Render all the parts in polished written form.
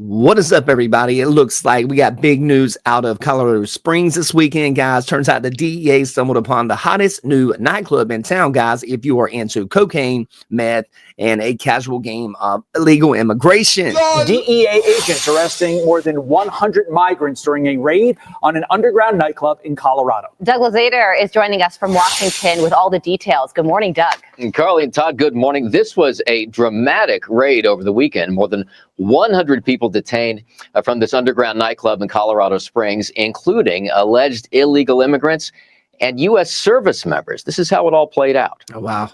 What is up, everybody? It looks like we got big news out of Colorado Springs this weekend, guys. Turns out the DEA stumbled upon the hottest new nightclub in town, guys, if you are into cocaine, meth, and a casual game of illegal immigration. DEA agents arresting more than 100 migrants during a raid on an underground nightclub in Colorado. Doug Lazater is joining us from Washington with all the details. Good morning, Doug. And Carly and Todd, good morning. This was a dramatic raid over the weekend. More than 100 people detained from this underground nightclub in Colorado Springs, including alleged illegal immigrants and U.S. service members. This is how it all played out. Oh, wow.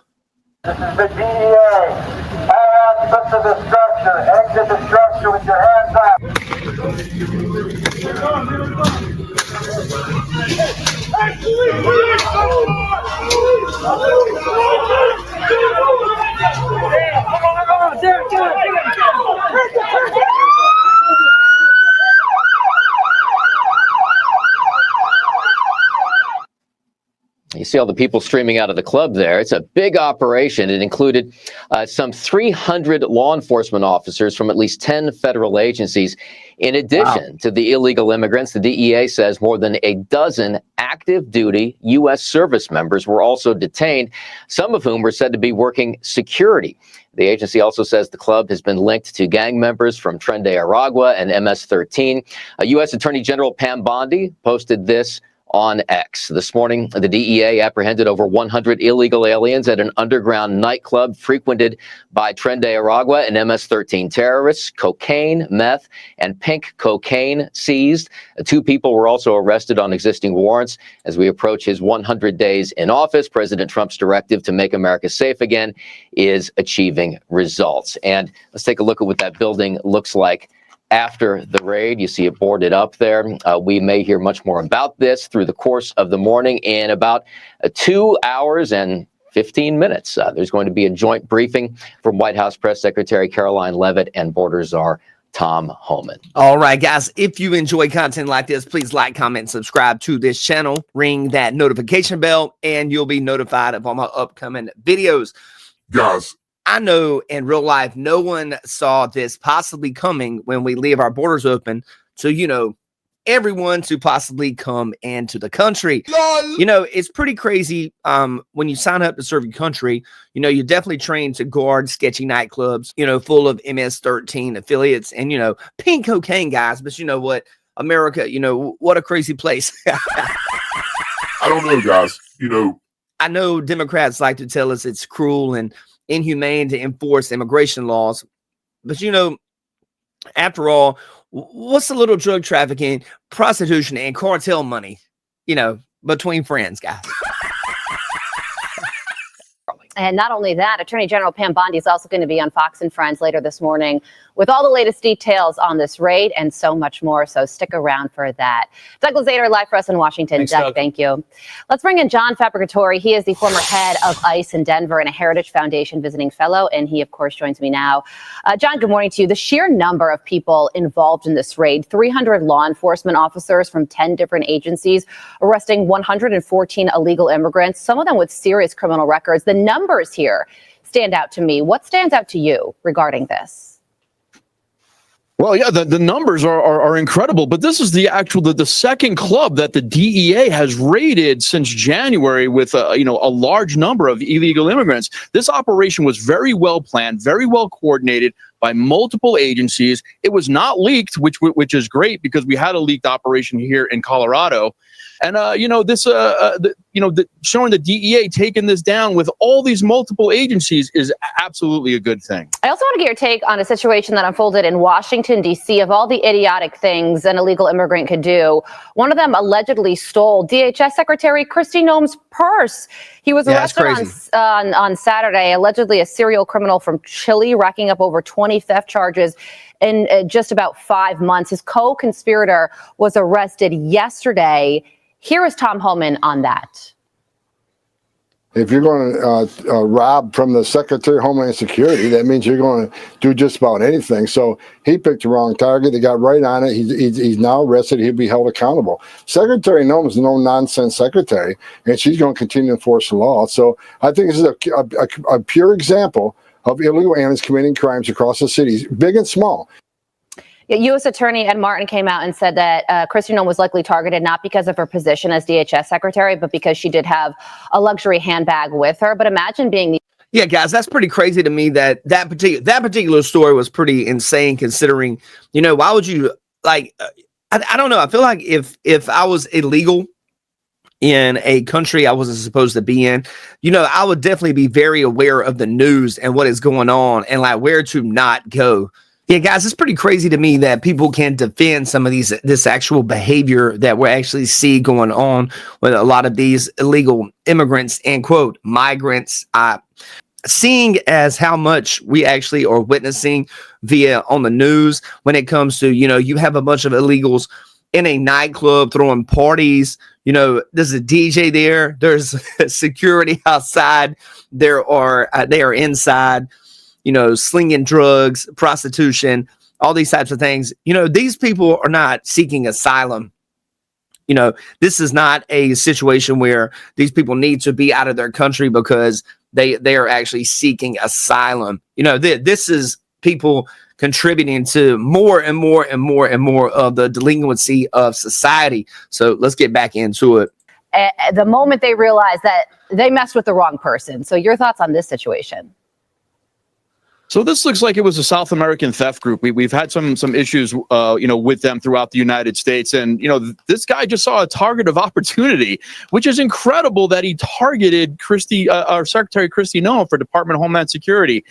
This is the DEA. All aspects of the structure. Exit the structure with your hands up. You see all the people streaming out of the club there. It's a big operation. It included some 300 law enforcement officers from at least 10 federal agencies. In addition to the illegal immigrants, the DEA says more than a dozen active duty U.S. service members were also detained, some of whom were said to be working security. The agency also says the club has been linked to gang members from Tren de Aragua and MS-13. U.S. Attorney General Pam Bondi posted this on X. This morning, the DEA apprehended over 100 illegal aliens at an underground nightclub frequented by Tren de Aragua and MS-13 terrorists. Cocaine, meth, and pink cocaine seized. 2 people were also arrested on existing warrants. As we approach his 100 days in office, President Trump's directive to make America safe again is achieving results. And let's take a look at what that building looks like after the raid. You see it boarded up there. We may hear much more about this through the course of the morning. In about 2 hours and 15 minutes, there's going to be a joint briefing from White House Press Secretary Caroline Leavitt and Border Czar Tom Homan. All right, guys, if you enjoy content like this, please like, comment, subscribe to this channel, ring that notification bell, and you'll be notified of all my upcoming videos. Guys, I know in real life, no one saw this possibly coming when we leave our borders open to, everyone to possibly come into the country. It's pretty crazy. When you sign up to serve your country, you're definitely trained to guard sketchy nightclubs, full of MS-13 affiliates and, pink cocaine guys. But you know what? America, what a crazy place. I don't know, guys. I know Democrats like to tell us it's cruel and inhumane to enforce immigration laws, but after all, what's a little drug trafficking, prostitution, and cartel money between friends, guys? And not only that, Attorney General Pam Bondi is also going to be on Fox and Friends later this morning with all the latest details on this raid and so much more. So stick around for that. Doug Lazater, live for us in Washington. Thanks, Doug, Doug. thank you. Let's bring in John Fabricatori. He is the former head of ICE in Denver and a Heritage Foundation visiting fellow. And he, of course, joins me now. John, good morning to you. The sheer number of people involved in this raid, 300 law enforcement officers from 10 different agencies, arresting 114 illegal immigrants, some of them with serious criminal records. The numbers here stand out to me. What stands out to you regarding this? Well, yeah, the numbers are incredible, but this is the second club that the DEA has raided since January with a large number of illegal immigrants. This operation was very well planned, very well coordinated by multiple agencies. It was not leaked, which is great because we had a leaked operation here in Colorado. And, showing the DEA taking this down with all these multiple agencies is absolutely a good thing. I also want to get your take on a situation that unfolded in Washington, D.C. Of all the idiotic things an illegal immigrant could do, one of them allegedly stole DHS Secretary Kristi Noem's purse. He was arrested on Saturday, allegedly a serial criminal from Chile, racking up over 20 theft charges in just about 5 months. His co-conspirator was arrested yesterday. Here is Tom Homan on that. If you're going to rob from the Secretary of Homeland Security, that means you're going to do just about anything. So he picked the wrong target. They got right on it. He's now arrested. He'll be held accountable. Secretary Noem is a no-nonsense secretary, and she's going to continue to enforce the law. So I think this is a pure example of illegal aliens committing crimes across the cities, big and small. U.S. Attorney Ed Martin came out and said that Kristi Noem was likely targeted not because of her position as DHS secretary, but because she did have a luxury handbag with her. But imagine being the Yeah, guys, that's pretty crazy to me that particular story was pretty insane considering, why would you like, I don't know. I feel like if I was illegal in a country I wasn't supposed to be in, I would definitely be very aware of the news and what is going on and like where to not go. Yeah, guys, it's pretty crazy to me that people can defend some of this actual behavior that we actually see going on with a lot of these illegal immigrants and quote migrants. Seeing as how much we actually are witnessing via on the news when it comes to, you have a bunch of illegals in a nightclub throwing parties. There's a DJ there. There's security outside. They are inside. Slinging drugs, prostitution, all these types of things. These people are not seeking asylum. This is not a situation where these people need to be out of their country because they are actually seeking asylum. This is people contributing to more and more and more and more of the delinquency of society. So let's get back into it. The moment they realize that they messed with the wrong person. So your thoughts on this situation? So this looks like it was a South American theft group. We've had some issues, with them throughout the United States. And, this guy just saw a target of opportunity, which is incredible that he targeted our Secretary Kristi Noem for Department of Homeland Security.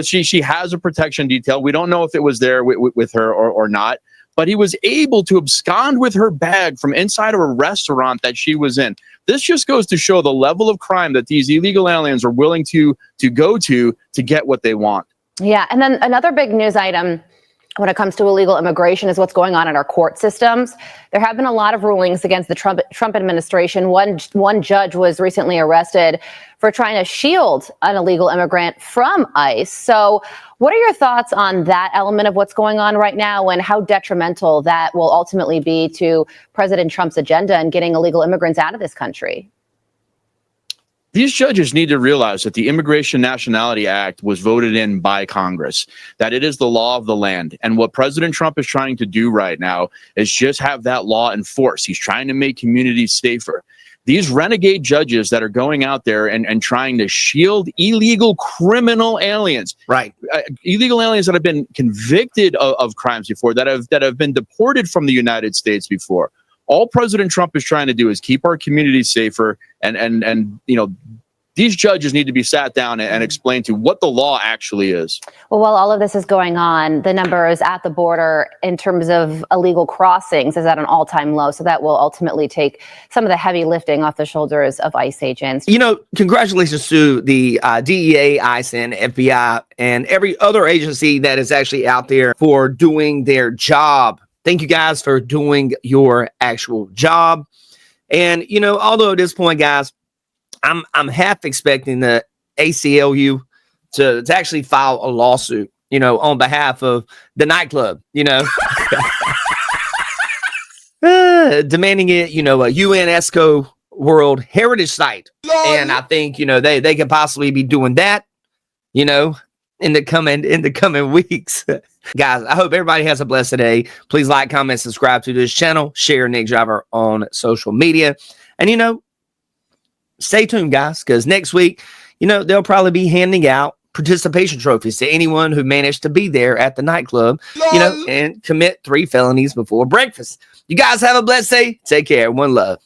She has a protection detail. We don't know if it was there with her or not, but he was able to abscond with her bag from inside of a restaurant that she was in. This just goes to show the level of crime that these illegal aliens are willing to go to get what they want. Yeah. And then another big news item when it comes to illegal immigration is what's going on in our court systems. There have been a lot of rulings against the Trump administration. One judge was recently arrested for trying to shield an illegal immigrant from ICE. So what are your thoughts on that element of what's going on right now and how detrimental that will ultimately be to President Trump's agenda and getting illegal immigrants out of this country? These judges need to realize that the Immigration Nationality Act was voted in by Congress, that it is the law of the land. And what President Trump is trying to do right now is just have that law enforced. He's trying to make communities safer. These renegade judges that are going out there and trying to shield illegal criminal aliens, right? Illegal aliens that have been convicted of crimes before, that have been deported from the United States before. All President Trump is trying to do is keep our communities safer, and these judges need to be sat down and explained to what the law actually is. Well, while all of this is going on, the numbers at the border in terms of illegal crossings is at an all-time low. So that will ultimately take some of the heavy lifting off the shoulders of ICE agents. Congratulations to the DEA, ICE, and FBI, and every other agency that is actually out there for doing their job. Thank you guys for doing your actual job. And, although at this point, guys, I'm half expecting the ACLU to actually file a lawsuit, on behalf of the nightclub, demanding it, a UNESCO World Heritage Site. And I think, they could possibly be doing that, in the coming weeks. Guys, I hope everybody has a blessed day. Please like, comment, subscribe to this channel, share Nick Driver on social media. And, stay tuned, guys, because next week, they'll probably be handing out participation trophies to anyone who managed to be there at the nightclub, and commit 3 felonies before breakfast. You guys have a blessed day. Take care. One love.